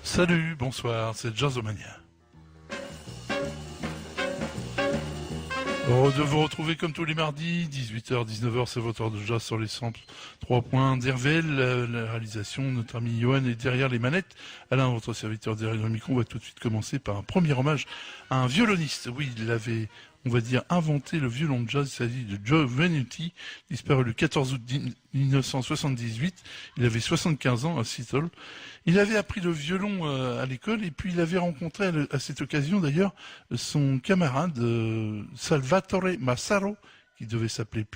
Salut, bonsoir, c'est Jazzomania. Heureux de vous retrouver comme tous les mardis, 18h, 19h, c'est votre heure de jazz sur les 103 points d'Hervel. La réalisation, notre ami Johan est derrière les manettes. Alain, votre serviteur derrière le micro, on va tout de suite commencer par un premier hommage à un violoniste. Oui, il avait, on va dire, inventé le violon de jazz. Il s'agit de Joe Venuti, disparu le 14 août 1978. Il avait 75 ans à Seattle. Il avait appris le violon à l'école et puis il avait rencontré à cette occasion d'ailleurs son camarade Salvatore Massaro, qui devait s'appeler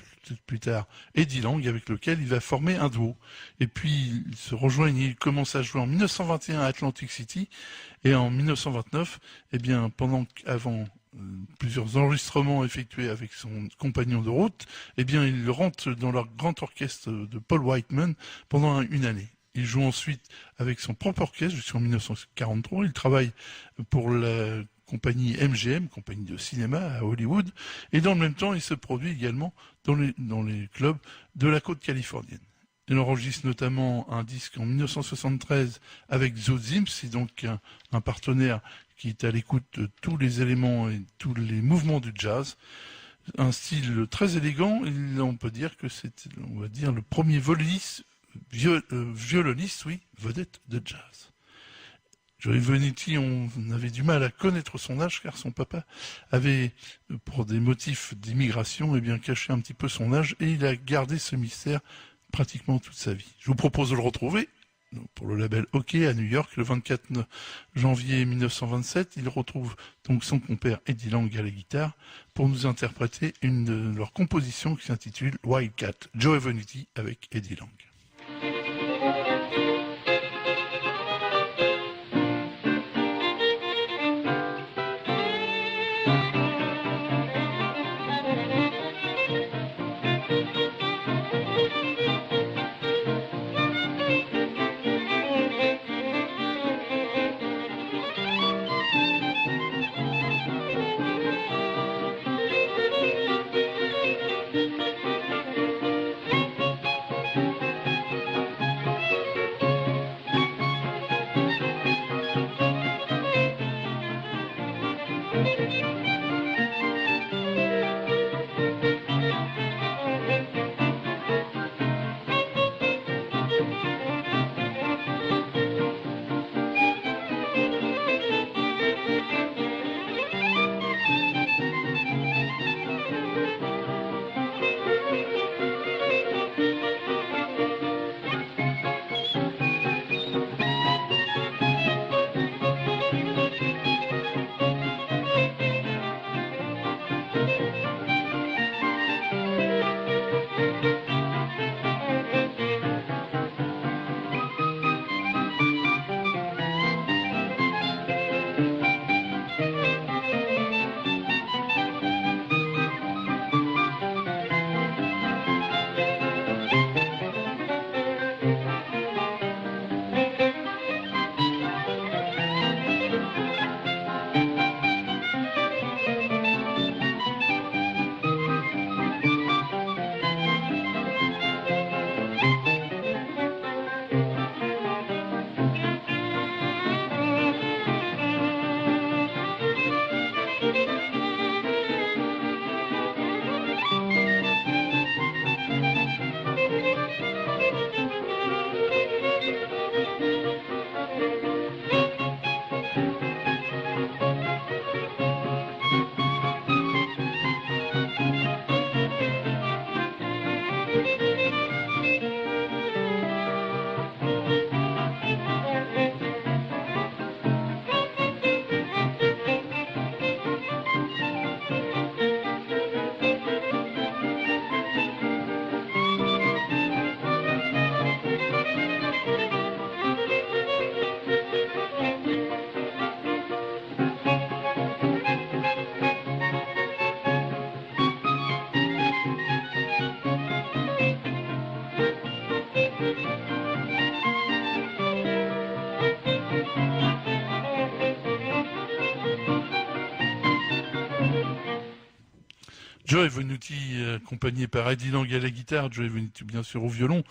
plus tard Eddie Lang, avec lequel il va former un duo. Et puis ils se rejoignent, ils commencent à jouer en 1921 à Atlantic City et en 1929, eh bien avant plusieurs enregistrements effectués avec son compagnon de route, eh bien il rentre dans leur grand orchestre de Paul Whiteman pendant une année. Il joue ensuite avec son propre orchestre jusqu'en 1943. Il travaille pour la compagnie MGM, compagnie de cinéma à Hollywood. Et dans le même temps, il se produit également dans les clubs de la côte californienne. Il enregistre notamment un disque en 1973 avec Zo Zims, c'est donc un partenaire qui est à l'écoute de tous les éléments et tous les mouvements du jazz. Un style très élégant, et on peut dire que c'est, on va dire, le premier violoniste, oui, vedette de jazz. Joe Venuti, on avait du mal à connaître son âge car son papa avait, pour des motifs d'immigration, eh bien caché un petit peu son âge et il a gardé ce mystère pratiquement toute sa vie. Je vous propose de le retrouver pour le label OK à New York le 24 janvier 1927. Il retrouve donc son compère Eddie Lang à la guitare pour nous interpréter une de leurs compositions qui s'intitule Wildcat. Joe Venuti avec Eddie Lang. Joey Venuti, accompagné par Eddie Lang à la guitare, Joey Venuti bien sûr au violon,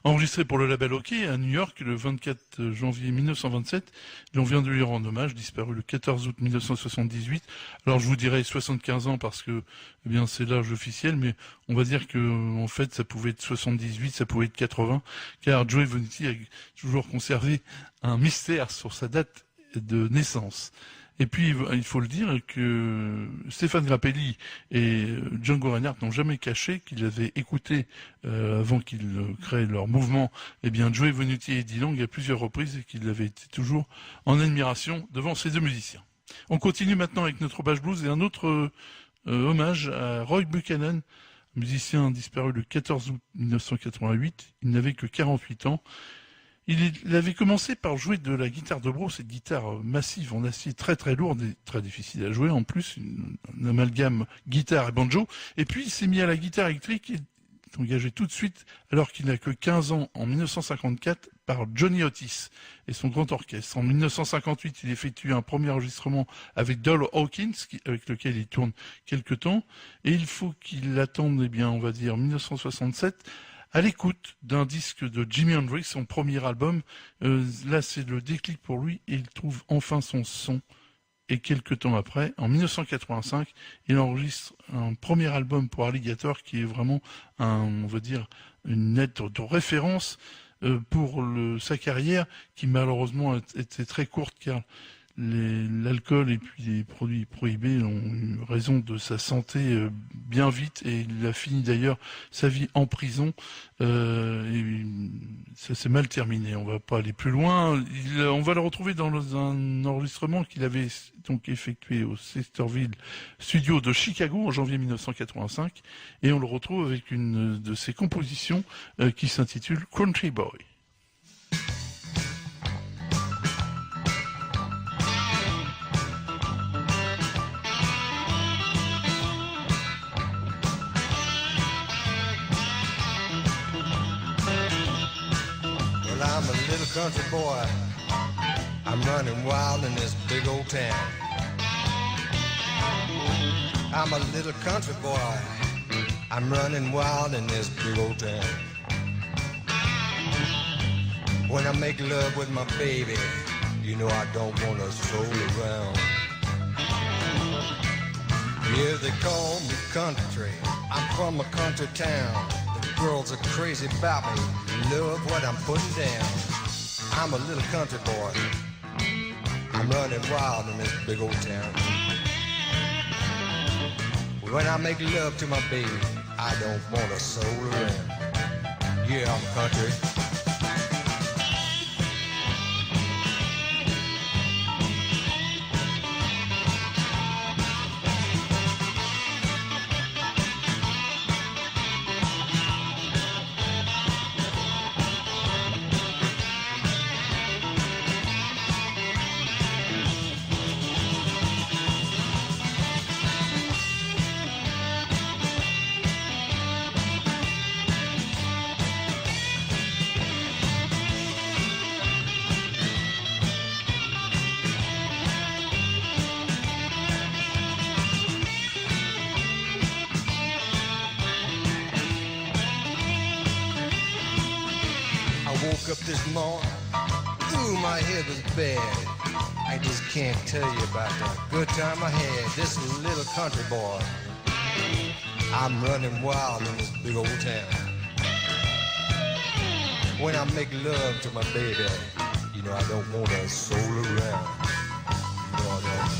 enregistré pour le label OK à New York le 24 janvier 1927. Et on vient de lui rendre hommage, disparu le 14 août 1978. Alors je vous dirais 75 ans parce que eh bien c'est l'âge officiel, mais on va dire que en fait ça pouvait être 78, ça pouvait être 80, car Joey Venuti a toujours conservé un mystère sur sa date de naissance. Et puis, il faut le dire que Stéphane Grappelli et Django Reinhardt n'ont jamais caché qu'ils avaient écouté, avant qu'ils créent leur mouvement, eh bien, Joey Venuti et Eddie Lang à plusieurs reprises et qu'ils avaient été toujours en admiration devant ces deux musiciens. On continue maintenant avec notre Bash Blues et un autre hommage à Roy Buchanan, musicien disparu le 14 août 1988. Il n'avait que 48 ans. Il avait commencé par jouer de la guitare de bro, cette guitare massive en acier très très lourde et très difficile à jouer, en plus un amalgame guitare et banjo. Et puis il s'est mis à la guitare électrique et est engagé tout de suite, alors qu'il n'a que 15 ans, en 1954, par Johnny Otis et son grand orchestre. En 1958, il effectue un premier enregistrement avec Doll Hawkins, avec lequel il tourne quelque temps, et il faut qu'il attende, eh bien, on va dire 1967, à l'écoute d'un disque de Jimi Hendrix, son premier album. Là, c'est le déclic pour lui et il trouve enfin son son. Et quelques temps après, en 1985, il enregistre un premier album pour Alligator qui est vraiment on va dire, une lettre de référence pour sa carrière qui malheureusement était très courte car l'alcool et puis les produits prohibés ont eu raison de sa santé bien vite et il a fini d'ailleurs sa vie en prison et ça s'est mal terminé. On va pas aller plus loin. On va le retrouver dans un enregistrement qu'il avait donc effectué au Sesterville Studio de Chicago en janvier 1985 et on le retrouve avec une de ses compositions qui s'intitule Country Boy. I'm a little country boy. I'm running wild in this big old town. I'm a little country boy. I'm running wild in this big old town. When I make love with my baby, you know I don't want to stroll around. Yeah, they call me country. I'm from a country town. Girls are crazy about me, love what I'm putting down. I'm a little country boy. I'm running wild in this big old town. When I make love to my baby, I don't want a soul around. Yeah, I'm country. Up this morning, ooh, my head was bad. I just can't tell you about the good time I had. This little country boy, I'm running wild in this big old town. When I make love to my baby, you know I don't want a soul around. You know I don't.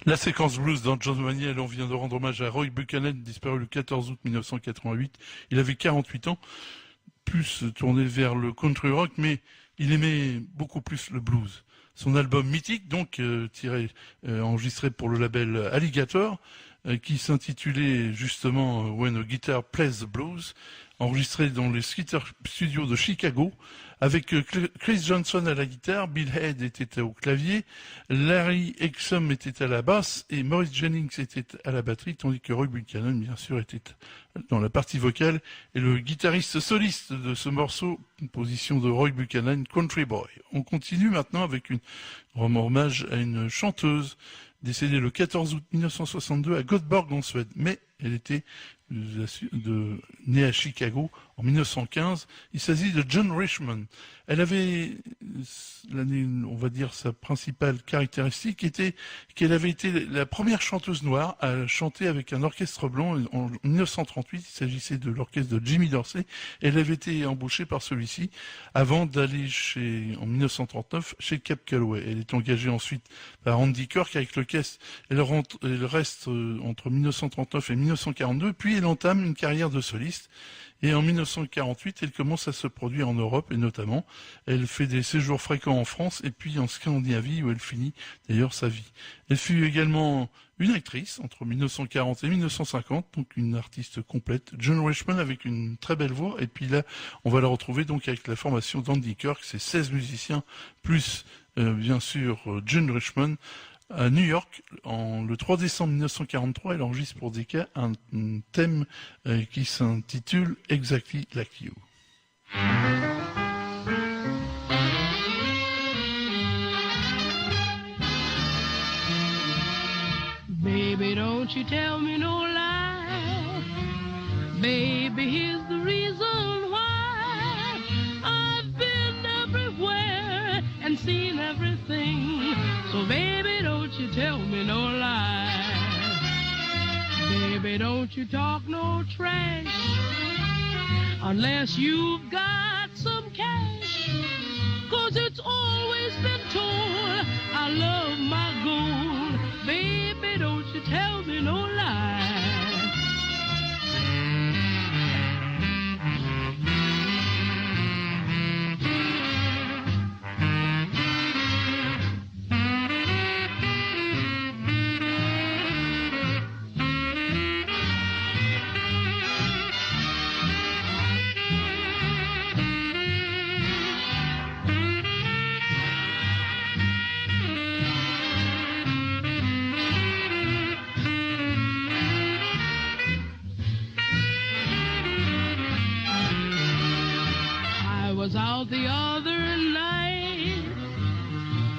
La séquence blues dans John Manuel, on vient de rendre hommage à Roy Buchanan, disparu le 14 août 1988. Il avait 48 ans, plus tourné vers le country rock, mais il aimait beaucoup plus le blues. Son album mythique, donc enregistré pour le label Alligator, qui s'intitulait justement When a Guitar Plays the Blues, enregistré dans les Skeeter Studios de Chicago, avec Chris Johnson à la guitare, Bill Head était au clavier, Larry Exum était à la basse et Maurice Jennings était à la batterie, tandis que Roy Buchanan, bien sûr, était dans la partie vocale et le guitariste soliste de ce morceau, composition de Roy Buchanan, Country Boy. On continue maintenant avec un hommage à une chanteuse décédée le 14 août 1962 à Göteborg en Suède, mais elle était née à Chicago en 1915. Il s'agit de Joan Richmond. Elle avait, on va dire, sa principale caractéristique était qu'elle avait été la première chanteuse noire à chanter avec un orchestre blanc en 1938. Il s'agissait de l'orchestre de Jimmy Dorsey. Elle avait été embauchée par celui-ci avant d'aller en 1939 chez Cab Calloway. Elle est engagée ensuite par Andy Kirk avec l'orchestre. Elle reste entre 1939 et 1942, puis elle entame une carrière de soliste. Et en 1948, elle commence à se produire en Europe, et notamment, elle fait des séjours fréquents en France, et puis en Scandinavie, où elle finit d'ailleurs sa vie. Elle fut également une actrice entre 1940 et 1950, donc une artiste complète. Joan Richmond avec une très belle voix, et puis là, on va la retrouver donc avec la formation d'Andy Kirk, c'est 16 musiciens, plus bien sûr Joan Richmond, à New York, le 3 décembre 1943, elle enregistre pour Decca un thème qui s'intitule Exactly Like You. Baby, don't you tell me no lie. Baby, here's the reason why. I've been everywhere and seen everything. So baby, don't you tell me no lie. Baby, don't you talk no trash unless you've got some cash. 'Cause it's always been told I love my gold. Baby, don't you tell me no lie. Was out the other night,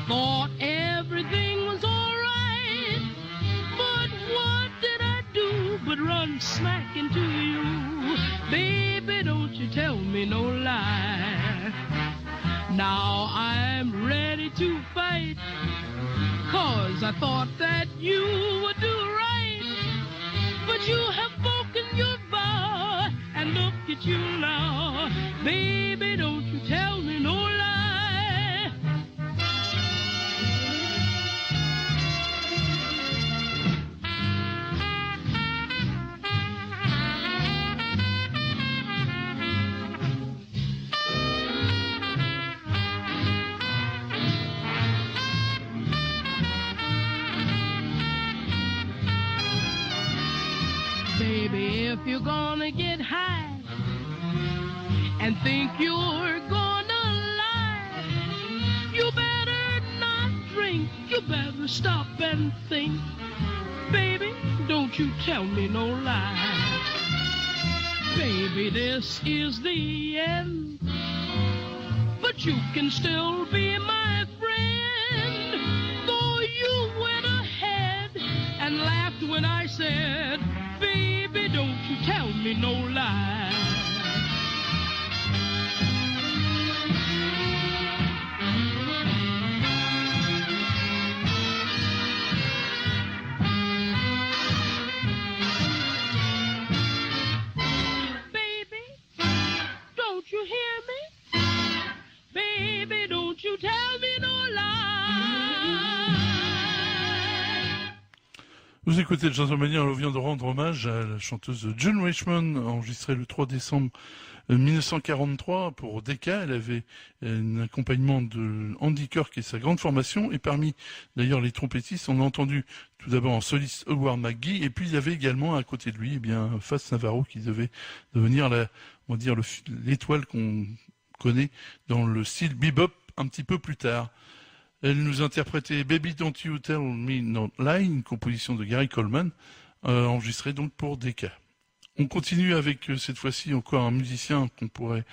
thought everything was all right, but what did I do but run smack into you? Baby, don't you tell me no lie. Now I'm ready to fight, 'cause I thought that you would do right, but you have broken your vow, and look at you now. Baby, don't you tell me no lie. Baby, if you're gonna get high and think you're gonna lie, you better not drink, you better stop and think. Baby, don't you tell me no lie. Baby, this is the end, but you can still be my friend. Though you went ahead and laughed when I said, baby, don't you tell me no lie. You hear me? Vous écoutez le Jazzomania, on vient de rendre hommage à la chanteuse June Richmond, enregistrée le 3 décembre 1943 pour Decca. Elle avait un accompagnement de Andy Kirk et sa grande formation. Et parmi d'ailleurs les trompettistes, on a entendu tout d'abord en soliste Howard McGhee. Et puis il y avait également à côté de lui, Fats Navarro qui devait devenir l'étoile qu'on connaît dans le style bebop un petit peu plus tard. Elle nous interprétait Baby Don't You Tell Me Not Lie, une composition de Gary Coleman, enregistrée donc pour Decca. On continue avec cette fois-ci encore un musicien qu'on pourrait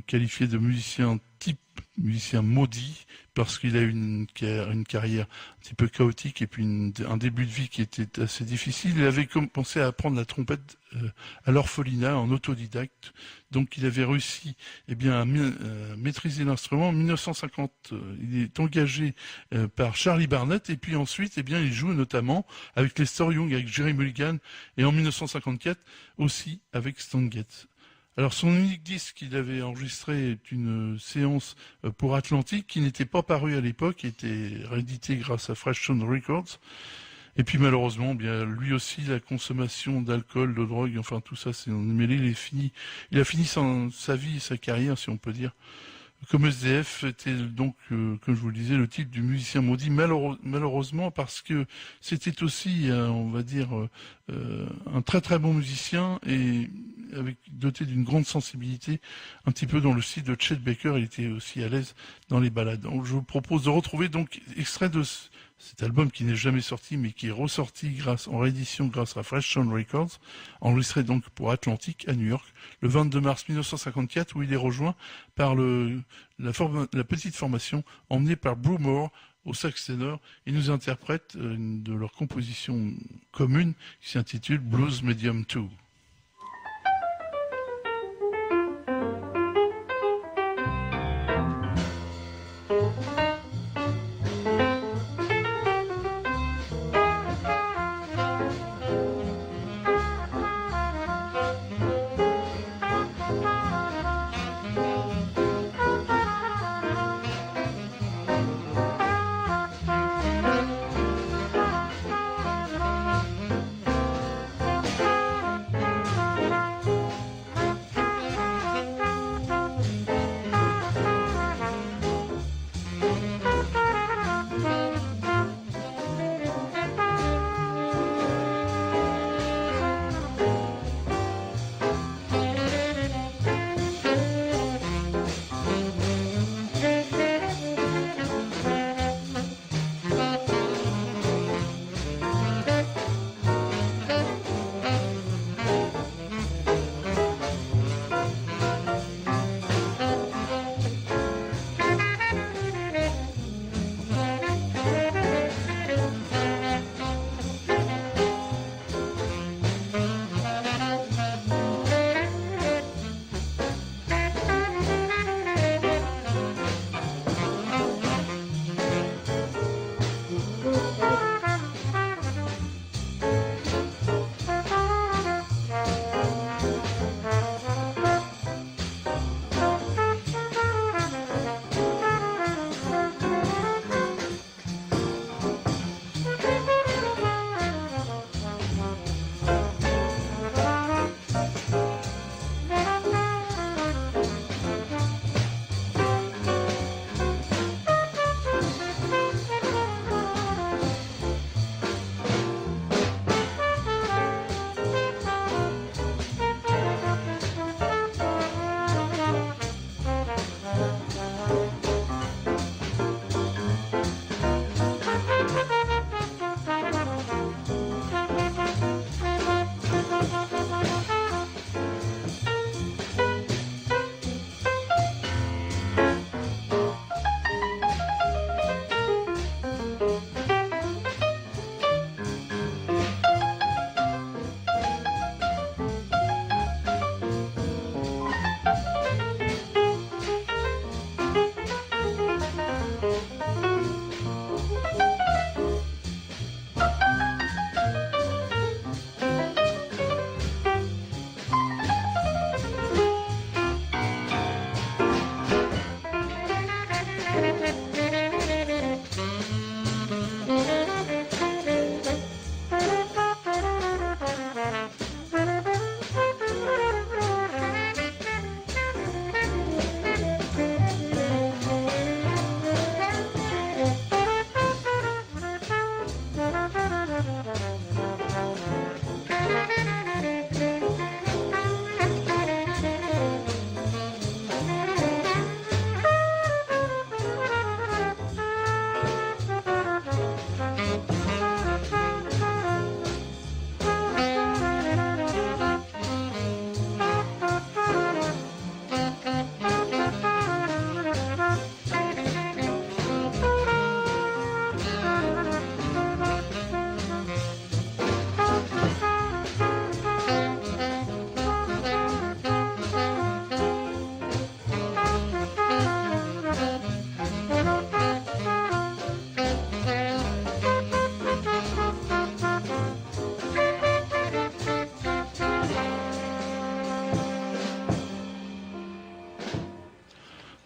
qualifier de musicien type, musicien maudit, parce qu'il a une carrière un petit peu chaotique et puis un début de vie qui était assez difficile. Il avait commencé à apprendre la trompette à l'orphelinat en autodidacte, donc il avait réussi à maîtriser l'instrument. En 1950, il est engagé par Charlie Barnett et puis ensuite il joue notamment avec Lester Young, avec Jerry Mulligan et en 1954 aussi avec Stan Getz. Alors son unique disque qu'il avait enregistré est une séance pour Atlantic qui n'était pas parue à l'époque, qui était réédité grâce à Fresh Sound Records. Et puis malheureusement, lui aussi, la consommation d'alcool, de drogue, enfin tout ça, c'est mêlé. Il a fini sa vie, sa carrière, si on peut dire, comme SDF. Était donc, comme je vous le disais, le titre du musicien maudit, malheureusement, parce que c'était aussi, on va dire, un très très bon musicien et doté d'une grande sensibilité, un petit peu dans le style de Chet Baker. Il était aussi à l'aise dans les ballades. Donc, je vous propose de retrouver donc extrait de cet album qui n'est jamais sorti, mais qui est ressorti en réédition grâce à Fresh Sound Records, enregistré donc pour Atlantic à New York, le 22 mars 1954, où il est rejoint par la petite formation emmenée par Brew Moore au sax ténor. Ils nous interprètent une de leurs compositions communes qui s'intitule Blues Medium 2.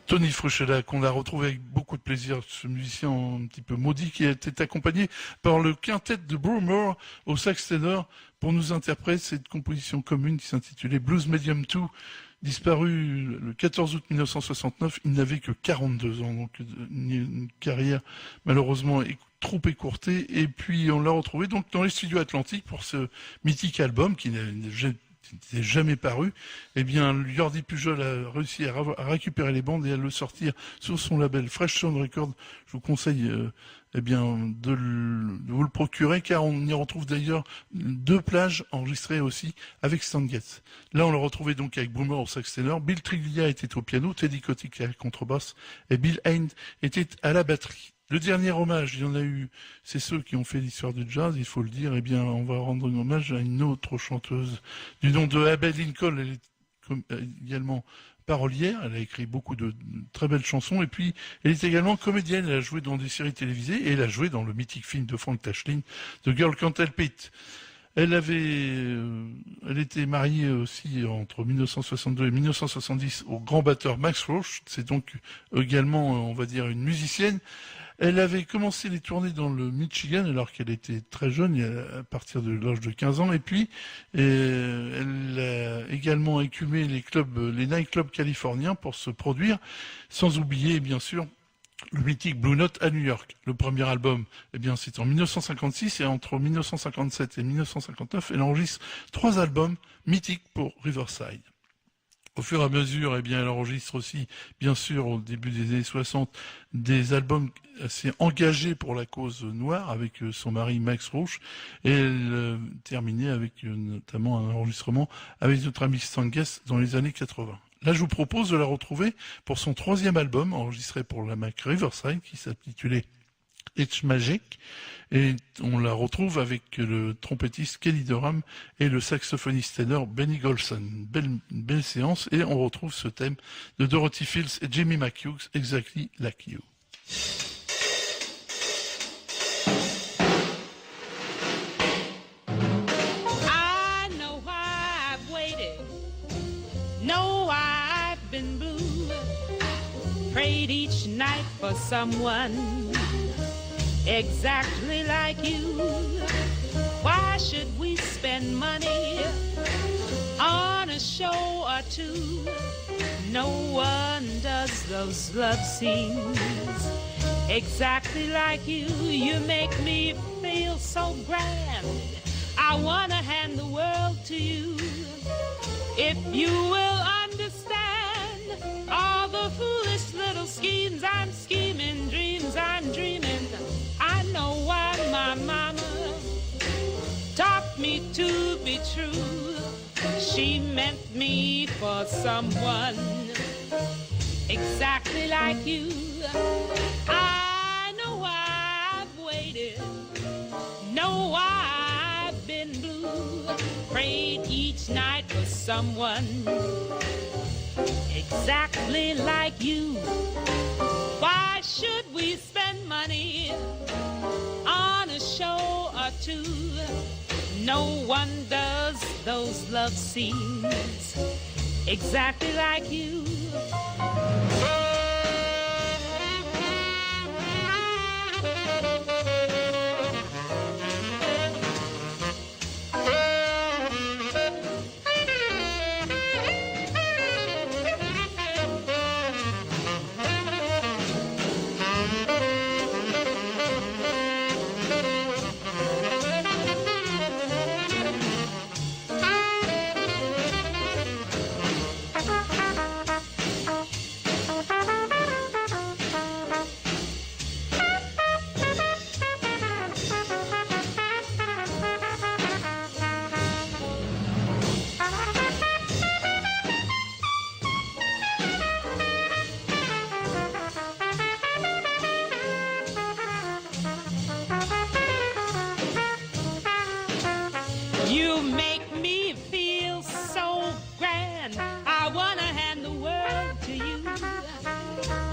Tony Fruchella, qu'on a retrouvé avec beaucoup de plaisir, ce musicien un petit peu maudit qui a été accompagné par le quintet de Broomer au sax ténor pour nous interpréter cette composition commune qui s'intitulait Blues Medium 2, disparu le 14 août 1969. Il n'avait que 42 ans, donc une carrière malheureusement trop écourtée. Et puis on l'a retrouvé donc dans les studios Atlantiques pour ce mythique album qui n'est jamais paru. Eh bien, Jordi Pujol a réussi à récupérer les bandes et à le sortir sur son label Fresh Sound Records. Je vous conseille de vous le procurer, car on y retrouve d'ailleurs 2 plages enregistrées aussi avec Stan Getz. Là, on le retrouvait donc avec Broomer au sax ténor, Bill Triglia était au piano, Teddy Kotick à la contrebasse et Bill Hind était à la batterie. Le dernier hommage, il y en a eu, c'est ceux qui ont fait l'histoire du jazz, il faut le dire. Eh bien, on va rendre un hommage à une autre chanteuse du nom de Abel Lincoln. Elle est également parolière, elle a écrit beaucoup de très belles chansons, et puis elle est également comédienne, elle a joué dans des séries télévisées, et elle a joué dans le mythique film de Frank Tashlin, The Girl Can't Help It. Elle était mariée aussi entre 1962 et 1970 au grand batteur Max Roach, c'est donc également, on va dire, une musicienne. Elle avait commencé les tournées dans le Michigan alors qu'elle était très jeune, à partir de l'âge de 15 ans. Et puis, elle a également écumé les nightclubs californiens pour se produire, sans oublier, bien sûr, le mythique Blue Note à New York. Le premier album, eh bien, c'est en 1956 et entre 1957 et 1959, elle enregistre 3 albums mythiques pour Riverside. Au fur et à mesure, eh bien, elle enregistre aussi, bien sûr, au début des années 60, des albums assez engagés pour la cause noire avec son mari Max Roach. Et elle terminait avec notamment un enregistrement avec notre ami Stan Getz dans les années 80. Là, je vous propose de la retrouver pour son 3e album, enregistré pour la Mac Riverside, qui s'intitulait It's Magic, et on la retrouve avec le trompettiste Kelly Durham et le saxophoniste ténor Benny Golson. Une belle séance, et on retrouve ce thème de Dorothy Fields et Jimmy McHugh, Exactly Like You. I know why I've waited, know why I've been blue, prayed each night for someone exactly like you. Why should we spend money on a show or two? No one does those love scenes exactly like you. You make me feel so grand, I wanna hand the world to you. If you will understand all the foolish little schemes I'm scheming, dreams I'm dreaming, I know why my mama taught me to be true. She meant me for someone exactly like you. I know why I've waited, know why I've been blue, prayed each night for someone exactly like you. Why should we spend money on a show or two? No one does those love scenes exactly like you.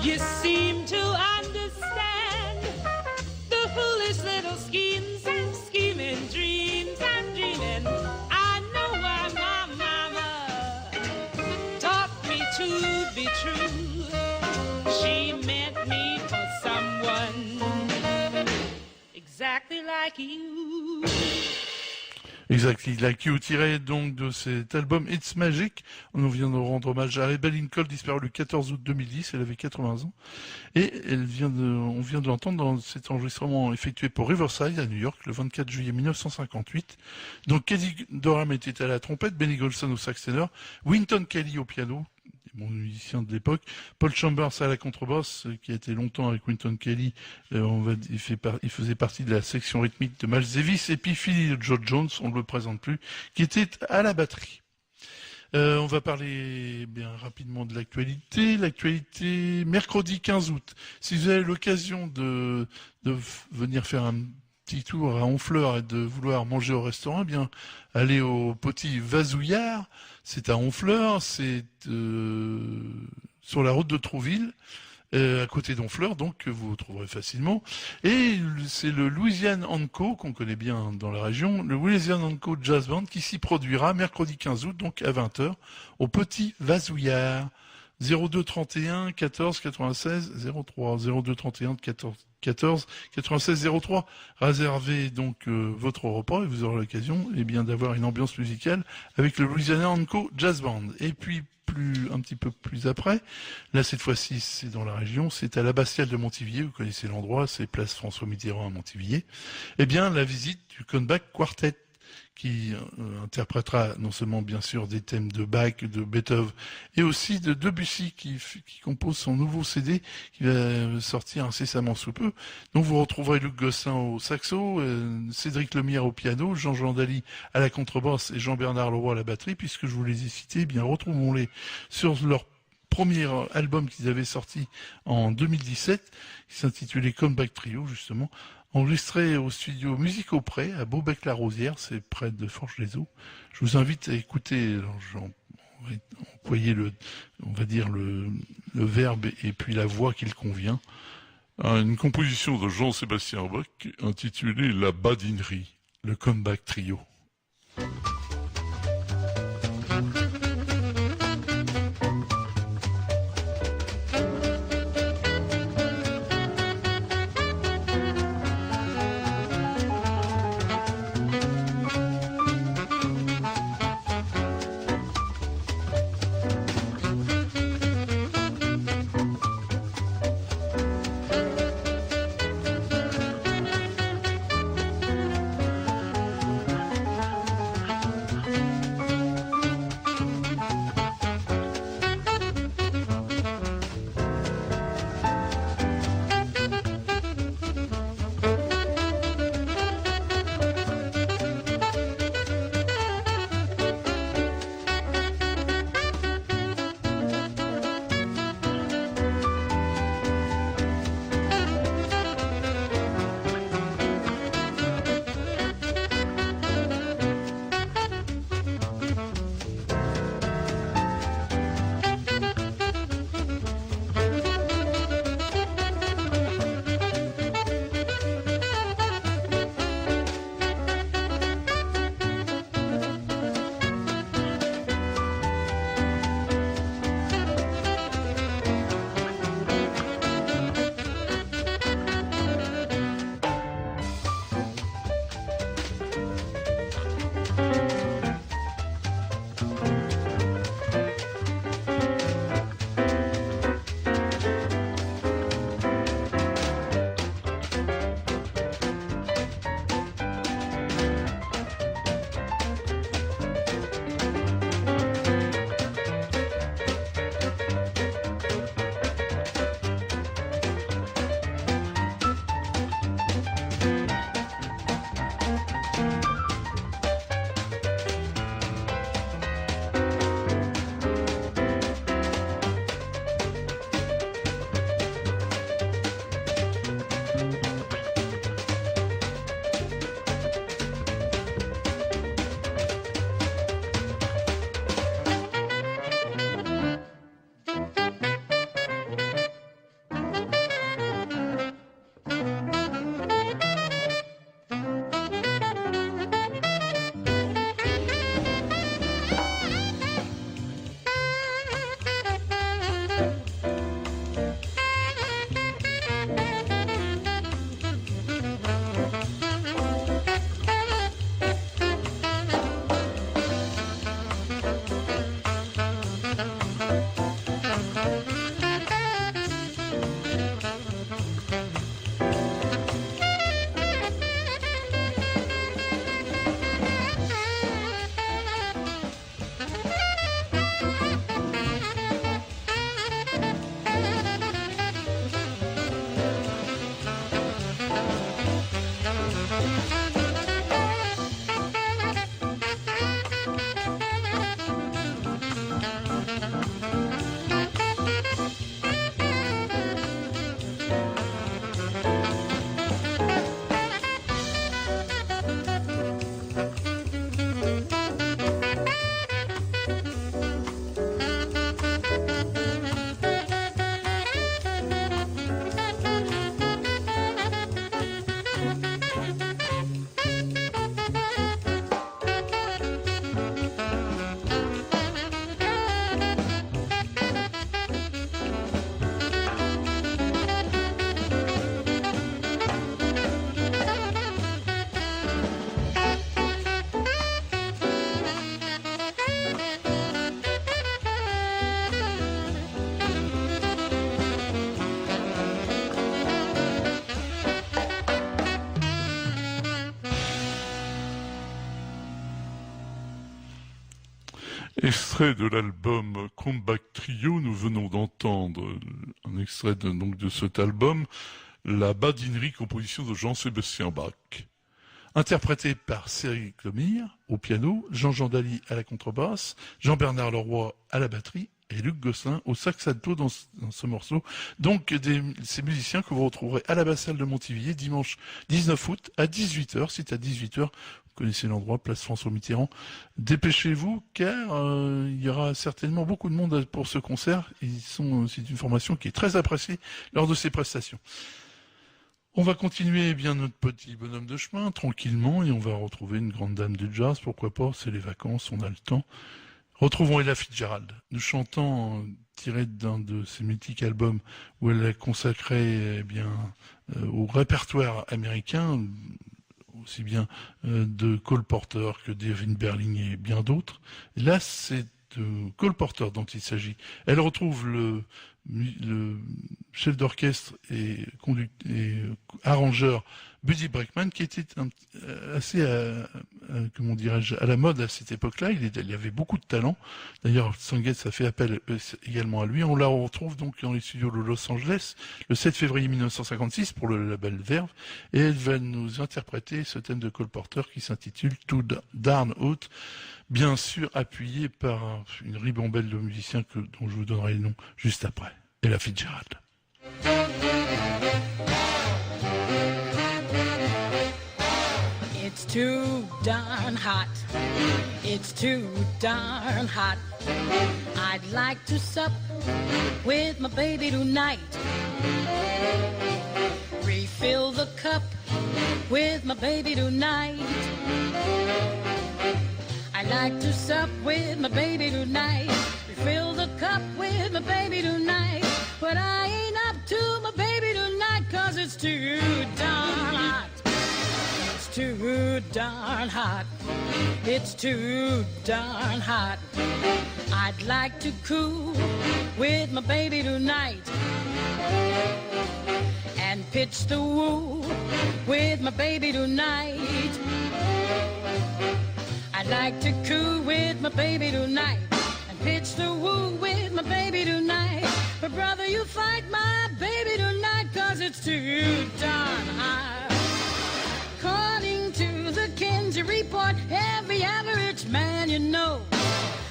You seem to understand the foolish little schemes I'm scheming, dreams I'm dreaming. I know why my mama taught me to be true. She meant me for someone exactly like you. Exactly Like You, tiré donc de cet album It's Magic. On vient de rendre hommage à Rebel Lincoln, disparu le 14 août 2010. Elle avait 80 ans. Et on vient de l'entendre dans cet enregistrement effectué pour Riverside à New York le 24 juillet 1958. Donc Kelly Dorham était à la trompette, Benny Golson au sax ténor, Wynton Kelly au piano, mon musicien de l'époque, Paul Chambers à la contrebasse, qui a été longtemps avec Wynton Kelly, il faisait partie de la section rythmique de Miles Davis, et puis Philly Joe Jones, on ne le présente plus, qui était à la batterie. On va parler bien rapidement de l'actualité. L'actualité, mercredi 15 août. Si vous avez l'occasion de venir faire un petit tour à Honfleur et de vouloir manger au restaurant, eh bien, allez au Petit Vazouillard. C'est à Honfleur, c'est sur la route de Trouville, à côté d'Honfleur, donc vous trouverez facilement. Et c'est le Louisiane & Co, qu'on connaît bien dans la région, le Louisiane & Co Jazz Band, qui s'y produira mercredi 15 août, donc à 20h, au Petit Vazouillard. 02 31 14 96 03 02 31 14 96 03. Réservez donc votre repas et vous aurez l'occasion d'avoir une ambiance musicale avec le Louisiana Co Jazz Band. Et puis un petit peu plus après, là cette fois-ci c'est dans la région, c'est à l'Abbatiale de Montivier, vous connaissez l'endroit, c'est place François Mitterrand à Montivier. La visite du Comeback Quartet, qui interprétera non seulement bien sûr des thèmes de Bach, de Beethoven, et aussi de Debussy qui compose son nouveau CD qui va sortir incessamment sous peu. Donc vous retrouverez Luc Gosselin au saxo, Cédric Lemire au piano, Jean Jandali à la contrebasse et Jean-Bernard Leroy à la batterie. Puisque je vous les ai cités, retrouvons-les sur leur premier album qu'ils avaient sorti en 2017, qui s'intitulait Comeback Trio justement, enregistré au studio Musique au Pré, à Beaubec-la-Rosière, c'est près de Forges-les-Eaux. Je vous invite à écouter, employer le verbe et puis la voix qu'il convient. Une composition de Jean-Sébastien Bach intitulée La Badinerie, le Comeback Trio. Extrait de l'album Comeback Trio, nous venons d'entendre un extrait donc de cet album, la badinerie composition de Jean-Sébastien Bach. Interprété par Cyril Clomire au piano, Jean-Jean Daly à la contrebasse, Jean-Bernard Leroy à la batterie et Luc Gosselin au sax alto dans ce morceau. Donc ces musiciens que vous retrouverez à la basse salle de Montivilliers dimanche 19 août à 18h. C'est à 18h, vous connaissez l'endroit, place François Mitterrand. Dépêchez-vous car il y aura certainement beaucoup de monde pour ce concert. C'est une formation qui est très appréciée lors de ces prestations. On va continuer bien notre petit bonhomme de chemin tranquillement et on va retrouver une grande dame du jazz, pourquoi pas, c'est les vacances, on a le temps. Retrouvons Ella Fitzgerald, nous chantons tiré d'un de ses mythiques albums où elle est consacrée au répertoire américain, aussi bien de Cole Porter que d'Irving Berlin et bien d'autres. Et là, c'est de Cole Porter dont il s'agit. Elle retrouve le chef d'orchestre et arrangeur Buddy Breckman, qui était assez, comment dirais-je, à la mode à cette époque-là. Il y avait beaucoup de talent. D'ailleurs, Sungate a fait appel également à lui. On la retrouve donc dans les studios de Los Angeles le 7 février 1956 pour le label Verve. Et elle va nous interpréter ce thème de Cole Porter qui s'intitule Too Darn Hot, bien sûr appuyé par une ribambelle de musiciens dont je vous donnerai le nom juste après. Ella Fitzgerald. It's too darn hot. It's too darn hot. I'd like to sup with my baby tonight. Refill the cup with my baby tonight. I'd like to sup with my baby tonight. Refill the cup with my baby tonight. But I ain't up to my baby tonight, 'cause it's too darn hot. It's too darn hot. It's too darn hot. I'd like to cool with my baby tonight and pitch the woo with my baby tonight. I'd like to cool with my baby tonight and pitch the woo with my baby tonight. But brother, you fight my baby tonight, 'cause it's too darn hot. According to the Kinsey report, every average man you know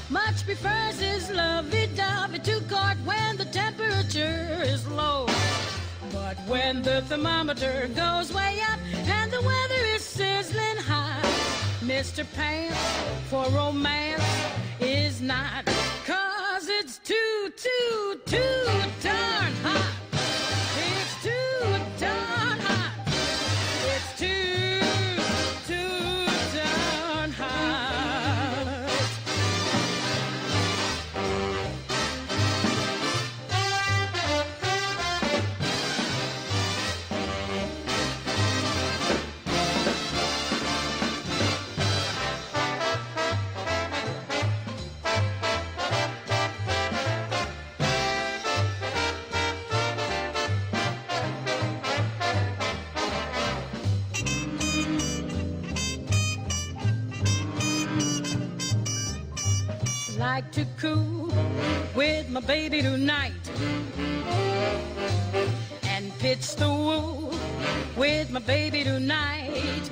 much prefers his lovey-dovey to court when the temperature is low. But when the thermometer goes way up and the weather is sizzling hot, Mr. Pants for romance is not, 'cause it's too darn hot. It's too darn hot. It's too darn hot. Like to cool with my baby tonight and pitch the woo with my baby tonight.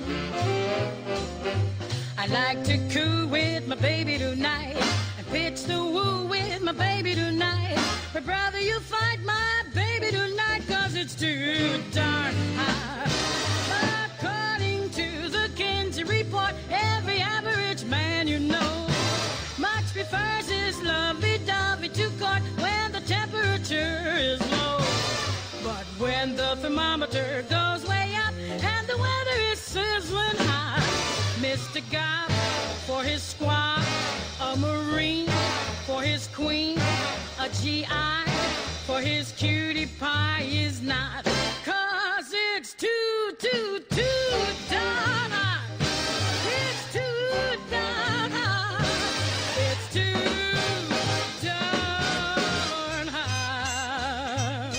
I like to cool with my baby tonight and pitch the woo with my baby tonight. But brother, you fight my baby tonight, 'cause it's too darn hot. According to the Kinsey report, every average man you know much prefers his lovey-dovey to court when the temperature is low. But when the thermometer goes way up and the weather is sizzling hot, Mr. Gobb for his squad, a Marine for his queen, a GI for his cutie pie is not, 'cause it's too darn hot. It's too darn hot. It's too darn hot.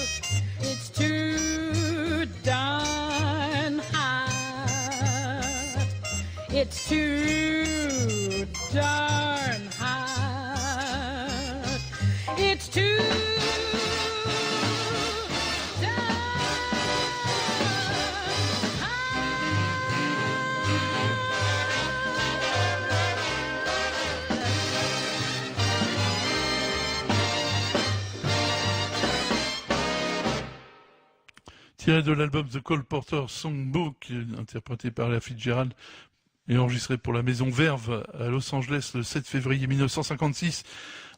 It's too darn hot. It's too darn hot. too dark. Tiré de l'album The Cole Porter Songbook, interprété par Ella Fitzgerald et enregistré pour la maison Verve à Los Angeles le 7 février 1956,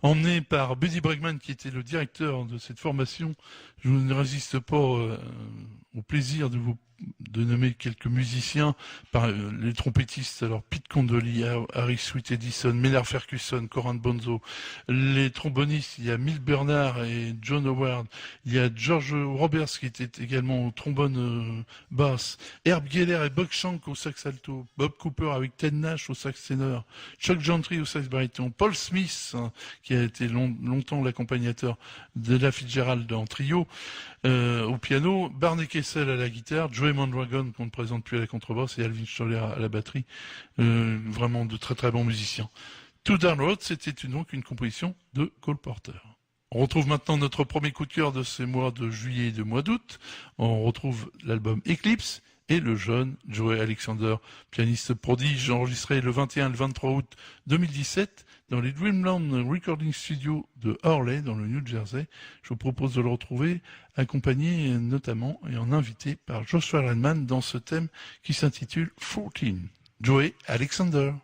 emmené par Buddy Bregman qui était le directeur de cette formation. Je ne résiste pas au plaisir de nommer quelques musiciens, par les trompettistes, alors Pete Condolly, Harry Sweet Edison, Maynard Ferguson, Coran Bonzo, les trombonistes, il y a Milt Bernard et John Howard, il y a George Roberts qui était également au trombone basse, Herb Geller et Buck Shank au sax alto, Bob Cooper avec Ted Nash au sax ténor, Chuck Gentry au sax baryton, Paul Smith qui a été longtemps l'accompagnateur de Ella Fitzgerald en trio, au piano, Barney Kessel à la guitare, Joey Mondragon qu'on ne présente plus à la contrebasse et Alvin Stoller à la batterie. Vraiment de très très bons musiciens. To Down Road, c'était donc une composition de Cole Porter. On retrouve maintenant notre premier coup de cœur de ces mois de juillet et de mois d'août. On retrouve l'album Eclipse et le jeune Joey Alexander, pianiste prodige, enregistré le 21 et le 23 août 2017 dans les Dreamland Recording Studios de Hurley, dans le New Jersey. Je vous propose de le retrouver, accompagné notamment et en invité par Joshua Redman dans ce thème qui s'intitule 14. Joey Alexander.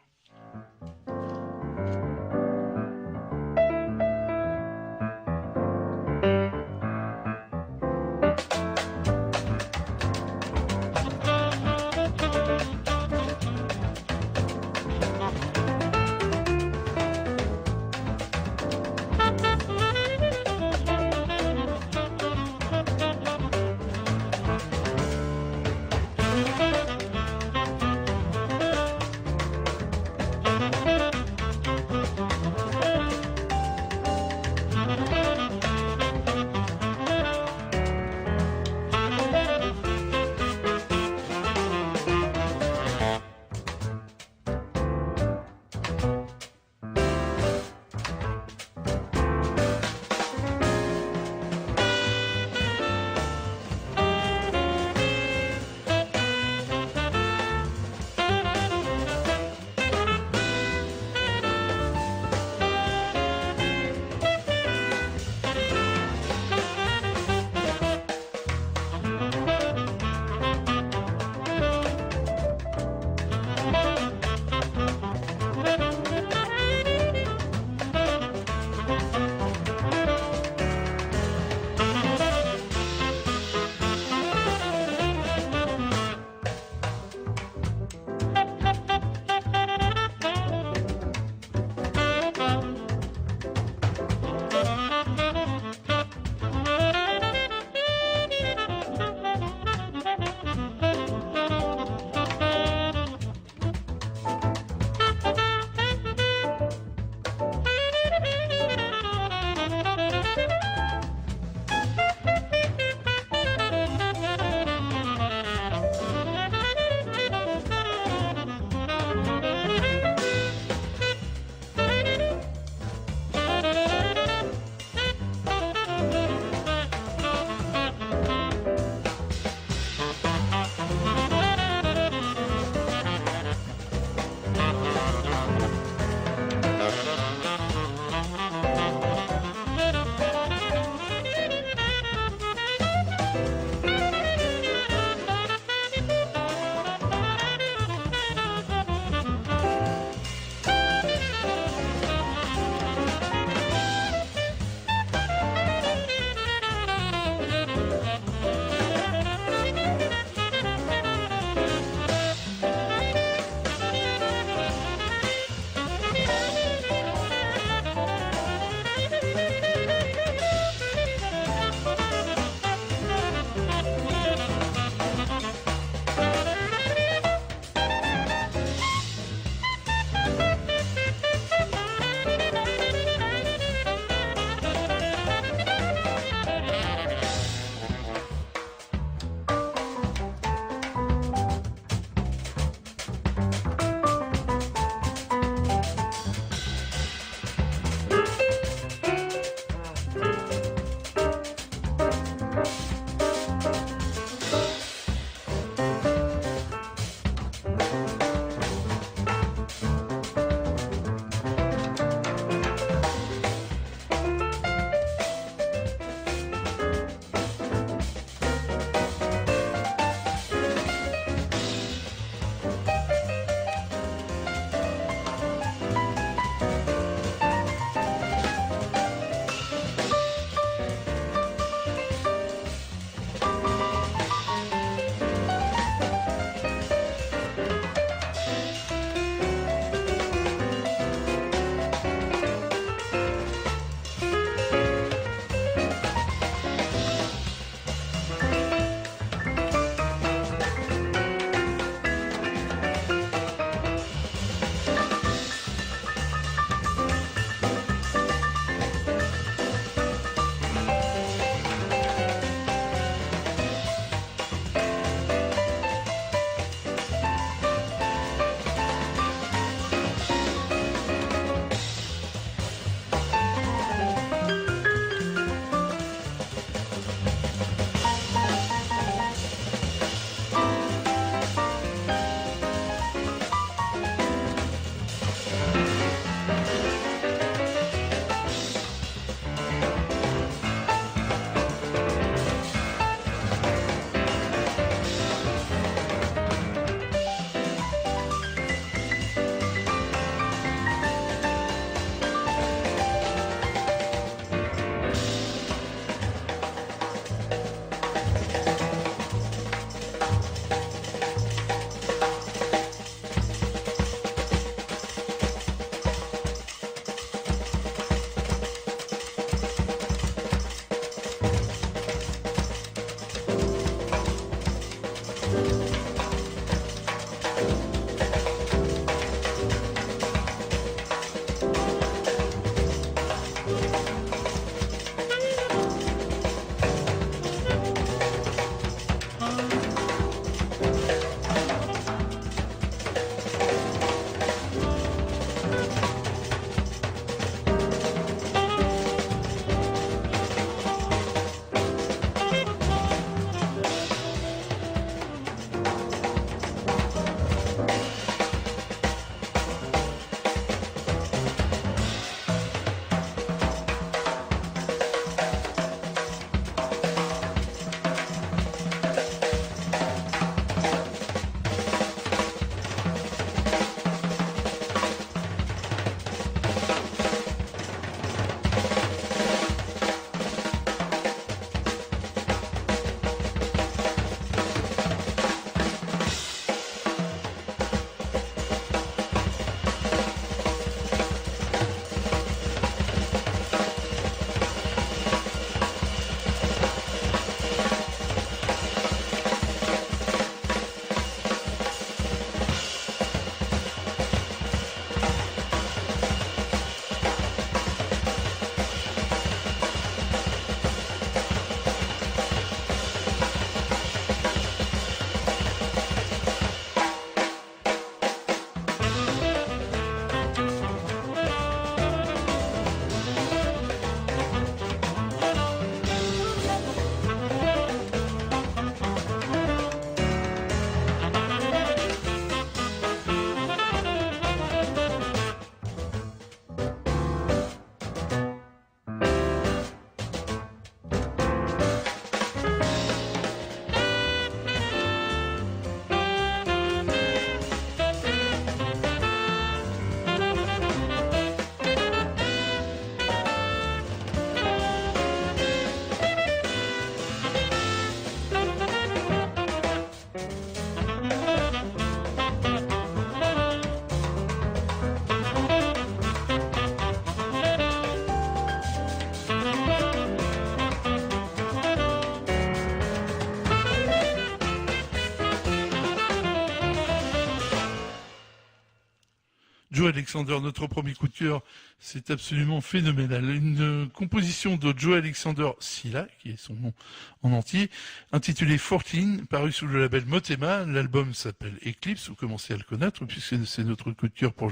Joe Alexander, notre premier coup de cœur, c'est absolument phénoménal. Une composition de Joe Alexander Silla, qui est son nom en entier, intitulée 14, paru sous le label Motema. L'album s'appelle Eclipse, vous commencez à le connaître, puisque c'est notre coup de cœur pour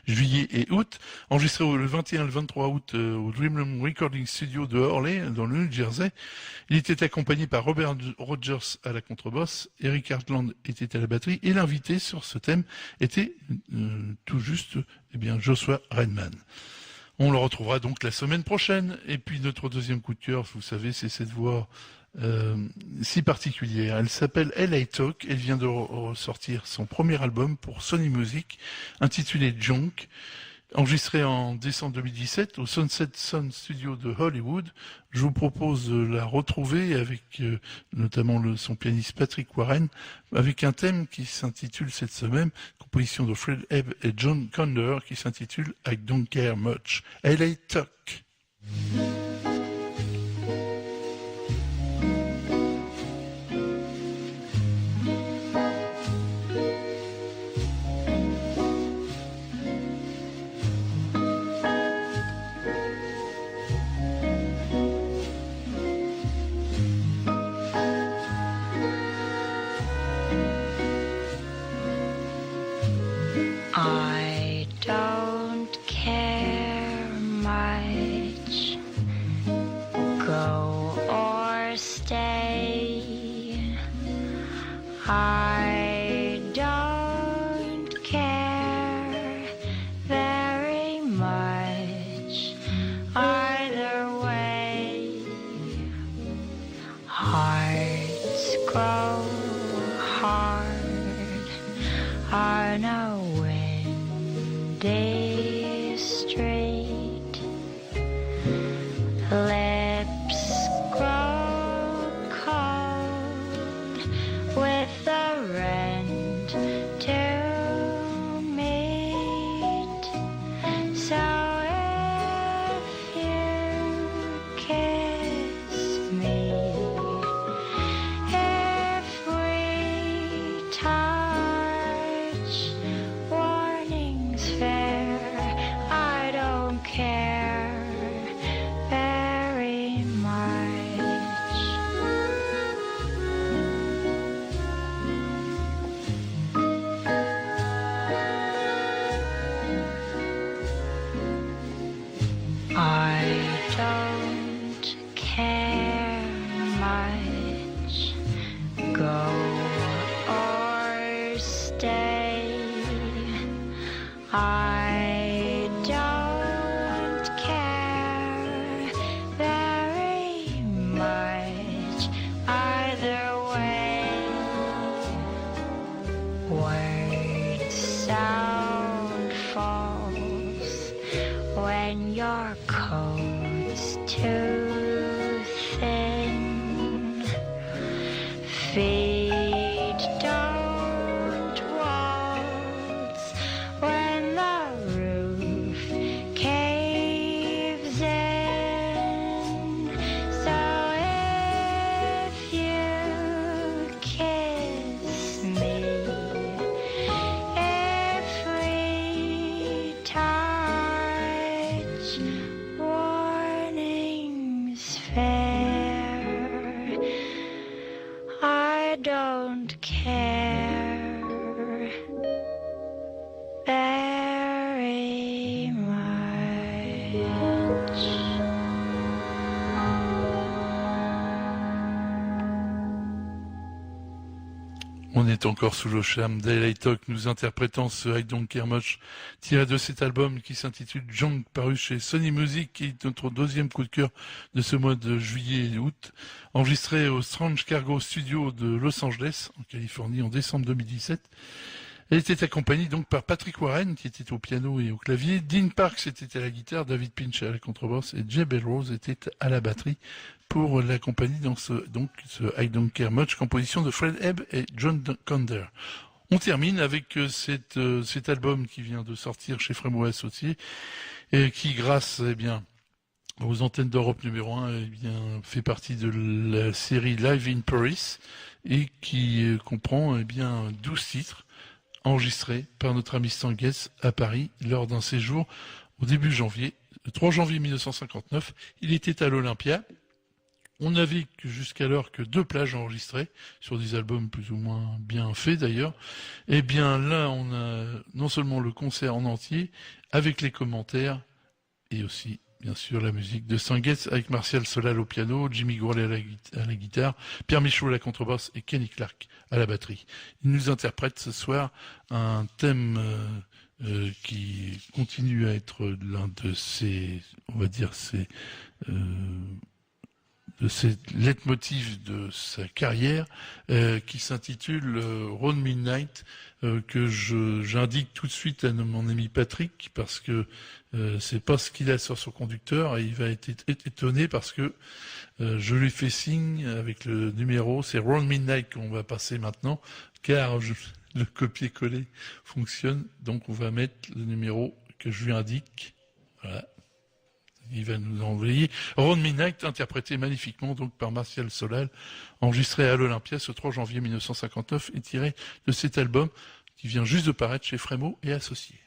juillet et août. Enregistré le 21 et le 23 août au Dreamland Recording Studio de Hurley, dans le New Jersey. Il était accompagné par Robert Rogers à la contrebasse, Eric Hartland était à la batterie, et l'invité sur ce thème était tout juste Joshua Redman. On le retrouvera donc la semaine prochaine. Et puis notre deuxième coup de cœur, vous savez, c'est cette voix si particulière. Elle s'appelle LA Talk. Elle vient de ressortir son premier album pour Sony Music, intitulé Junk, enregistré en décembre 2017 au Sunset Sun Studio de Hollywood. Je vous propose de la retrouver avec notamment son pianiste Patrick Warren, avec un thème qui s'intitule cette semaine, composition de Fred Ebb et John Kander, qui s'intitule I Don't Care Much. LA Talk. I don't care much, go or stay. I don't care very much either way. Hearts grow hard on a windy street. Lips grow cold with the rent to meet. So if you kiss me, if we touch, warnings fair, I don't care very much. I don't care much, go or stay. I don't care very much either way. Words sound false when your coat's too thin. Feet don't waltz when the roof caves in. So if you kiss me, if we touch, warnings fair, I don't care very much. On est encore sous le charme d'LA Talk, nous interprétons ce I Don't Care Much, tiré de cet album qui s'intitule Junk, paru chez Sony Music, qui est notre deuxième coup de cœur de ce mois de juillet et août, enregistré au Strange Cargo Studio de Los Angeles, en Californie, en décembre 2017. Elle était accompagnée donc par Patrick Warren, qui était au piano et au clavier, Dean Parks était à la guitare, David Pinch à la contrebasse et Jay Belrose était à la batterie pour l'accompagner dans ce I Don't Care Much, composition de Fred Ebb et John Kander. On termine avec cet album qui vient de sortir chez Frémois Associés et qui, grâce aux antennes d'Europe numéro 1, fait partie de la série Live in Paris et qui comprend 12 titres. enregistré par notre ami Stan Getz à Paris lors d'un séjour au début janvier, le 3 janvier 1959. Il était à l'Olympia. On n'avait jusqu'alors que 2 plages enregistrées sur des albums plus ou moins bien faits d'ailleurs. Eh bien là, on a non seulement le concert en entier, avec les commentaires, et aussi, bien sûr, la musique de Stan Getz avec Martial Solal au piano, Jimmy Gourlay à la guitare, Pierre Michaud à la contrebasse et Kenny Clark à la batterie. Il nous interprète ce soir un thème qui continue à être l'un de ses, on va dire, de ses leitmotifs de sa carrière, qui s'intitule Round Midnight, que j'indique tout de suite à mon ami Patrick, parce que c'est pas ce qu'il a sur son conducteur, et il va être étonné parce que je lui fais signe avec le numéro, c'est Round Midnight qu'on va passer maintenant, car le copier-coller fonctionne, donc on va mettre le numéro que je lui indique, voilà. Il va nous envoyer Round Midnight, interprété magnifiquement donc par Martial Solal, enregistré à l'Olympia ce 3 janvier 1959 et tiré de cet album qui vient juste de paraître chez Frémaux et Associés.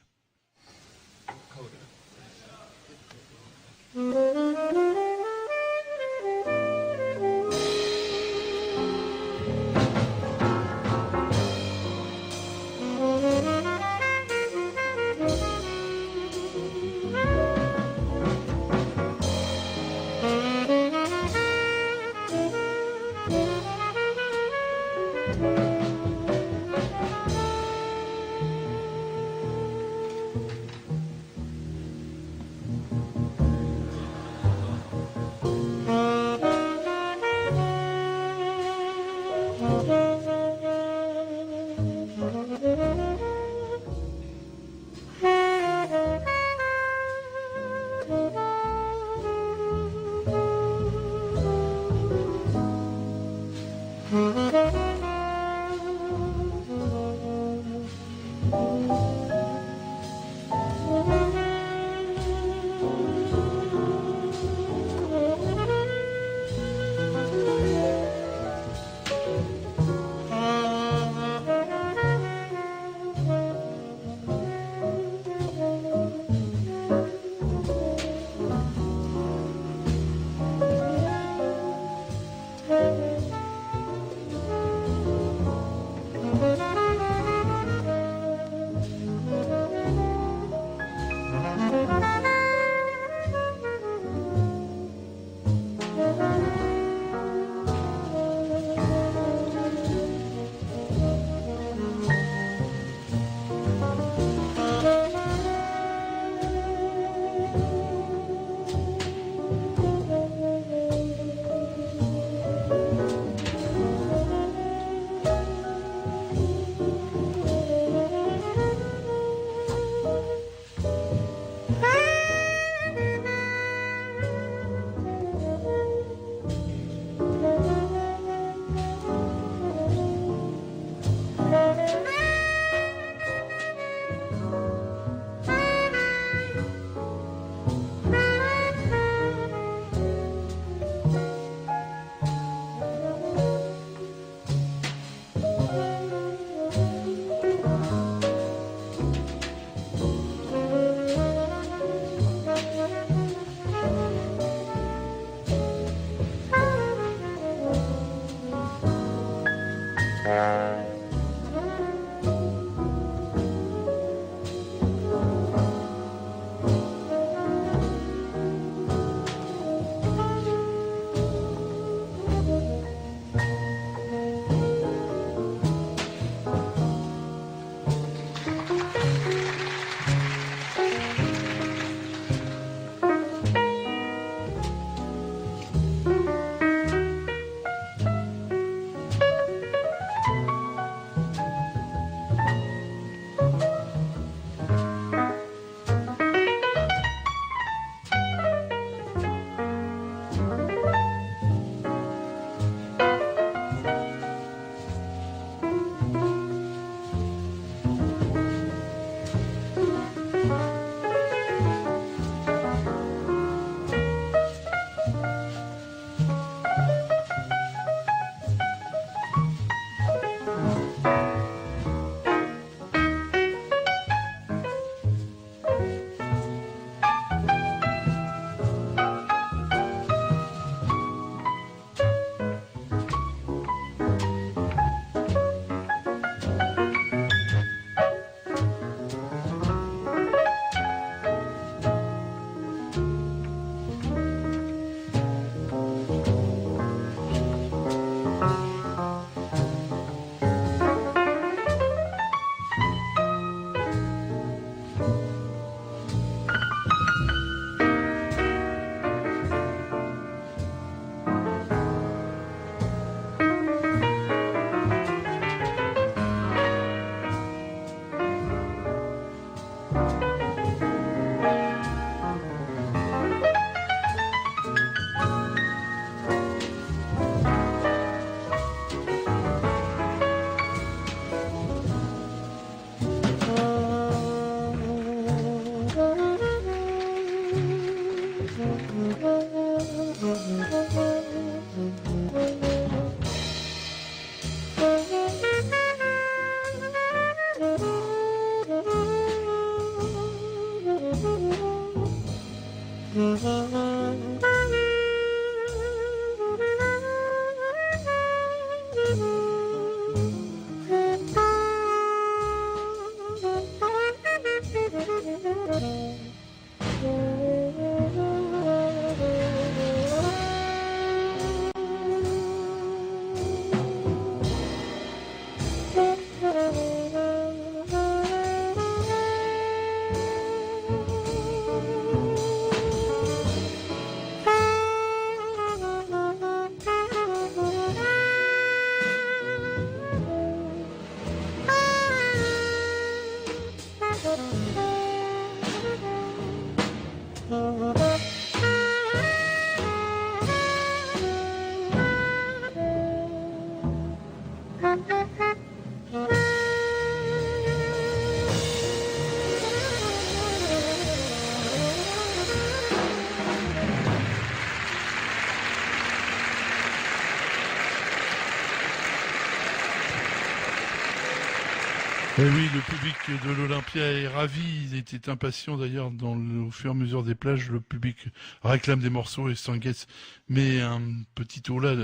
Et oui, le public de l'Olympia est ravi. Il était impatient d'ailleurs. Au fur et à mesure des plages, le public réclame des morceaux et Stan Getz met un petit tour là,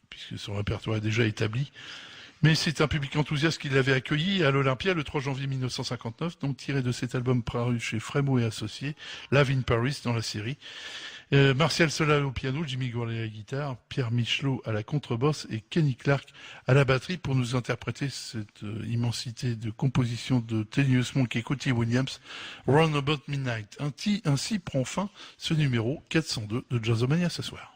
puisque son répertoire est déjà établi. Mais c'est un public enthousiaste qui l'avait accueilli à l'Olympia le 3 janvier 1959, donc tiré de cet album paru chez Frémo et Associés, Live in Paris dans la série. Martial Solal au piano, Jimmy Gourlay à la guitare, Pierre Michelot à la contrebasse et Kenny Clark à la batterie pour nous interpréter cette immensité de composition de Thelonious Monk et Cootie Williams, Round About Midnight. Ainsi prend fin ce numéro 402 de Jazzomania ce soir.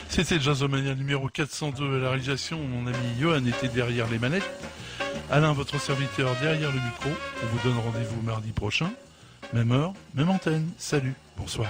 C'était Jazzomania numéro 402 à la réalisation. Mon ami Johan était derrière les manettes. Alain, votre serviteur, derrière le micro. On vous donne rendez-vous mardi prochain. Même heure, même antenne. Salut, bonsoir.